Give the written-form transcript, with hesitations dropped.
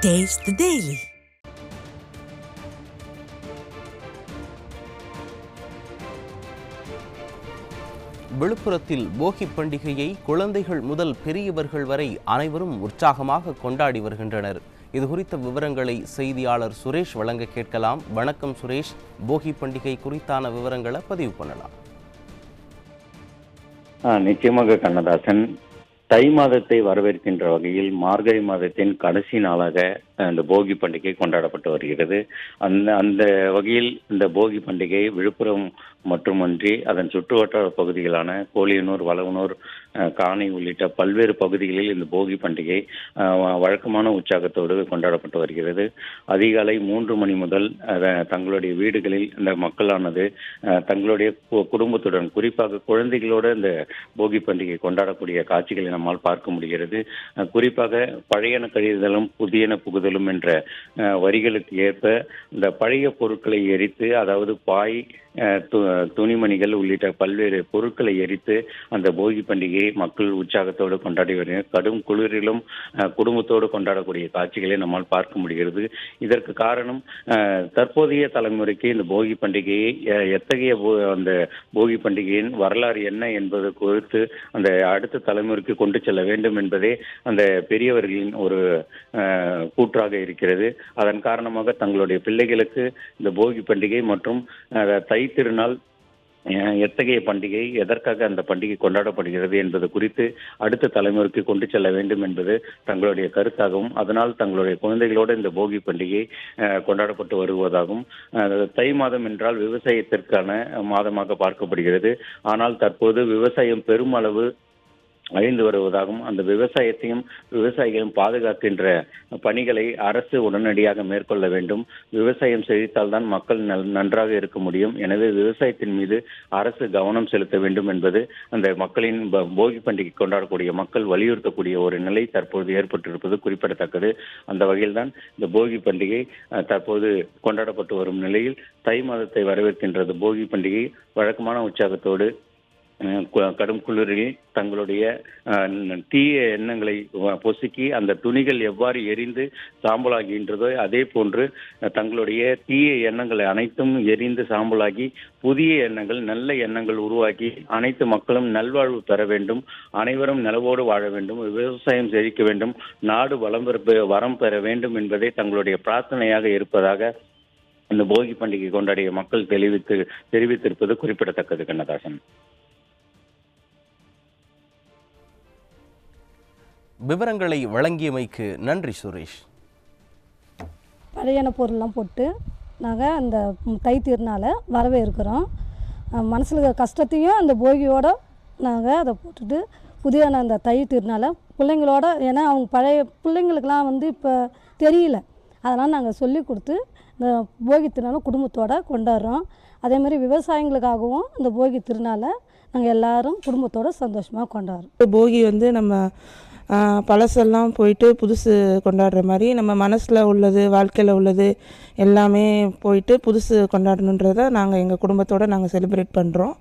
Taste the Daily. விழுப்புரத்தில் போகி பண்டிகையை குழந்தைகள் முதல் பெரியவர்கள் வரை அனைவரும் உற்சாகமாக கொண்டாடி வருகின்றனர். இது குறித்த விவரங்களை செய்தியாளர் சுரேஷ் வழங்க கேட்கலாம். வணக்கம் சுரேஷ், போகி பண்டிகை குறித்தான விவரங்களை பதிவு பண்ணலாம். நிச்சயமாக கண்ணதாசன், தை மாதத்தை வரவேற்கின்ற வகையில் மார்கழி மாதத்தின் கடைசி நாளாக இந்த போகி பண்டிகை கொண்டாடப்பட்டு வருகிறது. அந்த வகையில் இந்த போகி பண்டிகை விழுப்புரம் மட்டுமன்றி அதன் சுற்றுவட்டார பகுதிகளான கோலியனூர், வளவனூர், காணி உள்ளிட்ட பல்வேறு பகுதிகளில் இந்த போகி பண்டிகை வழக்கமான உற்சாகத்தோடு கொண்டாடப்பட்டு வருகிறது. அதிகாலை 3 மணி முதல் தங்களுடைய வீடுகளில் இந்த மக்களானது தங்களுடைய குடும்பத்துடன், குறிப்பாக குழந்தைகளோடு இந்த போகி பண்டிகை கொண்டாடக்கூடிய காட்சிகளை நம்மால் பார்க்க முடிகிறது. குறிப்பாக பழையன கழிதலும் புதியன புகுதலும் என்ற வரிகளுக்கு ஏற்ப இந்த பழைய பொருட்களை எரித்து, அதாவது பாய், துணிமணிகள் உள்ளிட்ட பல்வேறு பொருட்களை எரித்து அந்த போகி பண்டிகையை மக்கள் உற்சாகத்தோடு கொண்டாடி வருகிறார். கடும் குளிரிலும் குடும்பத்தோடு கொண்டாடக்கூடிய காட்சிகளை நம்மால் பார்க்க முடிகிறது. இதற்கு காரணம் தற்போதைய தலைமுறைக்கு இந்த போகி பண்டிகையை எத்தகைய அந்த போகி பண்டிகையின் வரலாறு என்ன என்பது குறித்து அந்த அடுத்த தலைமுறைக்கு கொண்டு செல்ல வேண்டும் என்பதே அந்த பெரியவர்களின் ஒரு கூற்றாக இருக்கிறது. அதன் காரணமாக தங்களுடைய பிள்ளைகளுக்கு இந்த போகி பண்டிகை மற்றும் தை திருநாள் எத்தகைய பண்டிகை, எதற்காக அந்த பண்டிகை கொண்டாடப்படுகிறது என்பது குறித்து அடுத்த தலைமுறைக்கு கொண்டு செல்ல வேண்டும் என்பது தங்களுடைய கருத்தாகவும், அதனால் தங்களுடைய குழந்தைகளோடு இந்த போகி பண்டிகை கொண்டாடப்பட்டு வருவதாகவும், தை மாதம் என்றால் விவசாயத்திற்கான மாதமாக பார்க்கப்படுகிறது. ஆனால் தற்போது விவசாயம் பெருமளவு அழிந்து வருவதாகவும், அந்த விவசாயிகளும் பாதுகாக்கின்ற பணிகளை அரசு உடனடியாக மேற்கொள்ள வேண்டும். விவசாயம் செழித்தால்தான் மக்கள் நன்றாக இருக்க முடியும். எனவே விவசாயத்தின் மீது அரசு கவனம் செலுத்த வேண்டும் என்பது அந்த மக்களின் போகி பண்டிகை கொண்டாடக்கூடிய மக்கள் வலியுறுத்தக்கூடிய ஒரு நிலை தற்போது ஏற்பட்டிருப்பது குறிப்பிடத்தக்கது. அந்த வகையில்தான் இந்த போகி பண்டிகை தற்போது கொண்டாடப்பட்டு வரும் நிலையில் தை மாதத்தை வரவேற்கின்றது. போகி பண்டிகை வழக்கமான உற்சாகத்தோடு கடும் குளிரில் தங்களுடைய தீய எண்ணங்களை பொசுக்கி அந்த துணிகள் எவ்வாறு எரிந்து சாம்பலாகின்றதோ அதே போன்று தங்களுடைய தீய எண்ணங்களை அனைத்தும் எரிந்து சாம்பலாகி புதிய எண்ணங்கள், நல்ல எண்ணங்கள் உருவாக்கி அனைத்து மக்களும் நல்வாழ்வு பெற வேண்டும், அனைவரும் நலவோடு வாழ வேண்டும், விவசாயம் செழிக்க வேண்டும், நாடு வரம் பெற வேண்டும் என்பதை தங்களுடைய பிரார்த்தனையாக இருப்பதாக இந்த போகி பண்டிகை கொண்டாடிய மக்கள் தெரிவித்திருப்பது குறிப்பிடத்தக்கது. கண்ணதாசன், விவரங்களை வழங்கியமைக்கு நன்றி சுரேஷ். பழையன பொருள்லாம் போட்டு நாங்கள் அந்த தை திருநாளை வரவேற்கிறோம். மனசில் இருக்கிற கஷ்டத்தையும் அந்த போகியோடு நாங்கள் அதை போட்டுட்டு புதியான அந்த தை திருநாளை பிள்ளைங்களோட, ஏன்னா அவங்க பழைய பிள்ளைங்களுக்கெலாம் இப்போ தெரியல, அதனால் நாங்கள் சொல்லி கொடுத்து இந்த போகி திருநாளை குடும்பத்தோடு கொண்டாடுறோம். அதேமாதிரி விவசாயிகளுக்காகவும் இந்த போகி திருநாளை நாங்கள் எல்லோரும் குடும்பத்தோடு சந்தோஷமாக கொண்டாடுறோம். போகி நம்ம பழசெல்லாம் போயிட்டு புதுசு கொண்டாடுற மாதிரி நம்ம மனசில் உள்ளது, வாழ்க்கையில் உள்ளது எல்லாமே போயிட்டு புதுசு கொண்டாடணுன்றதை நாங்கள் எங்கள் குடும்பத்தோடு நாங்கள் செலிப்ரேட் பண்ணுறோம்.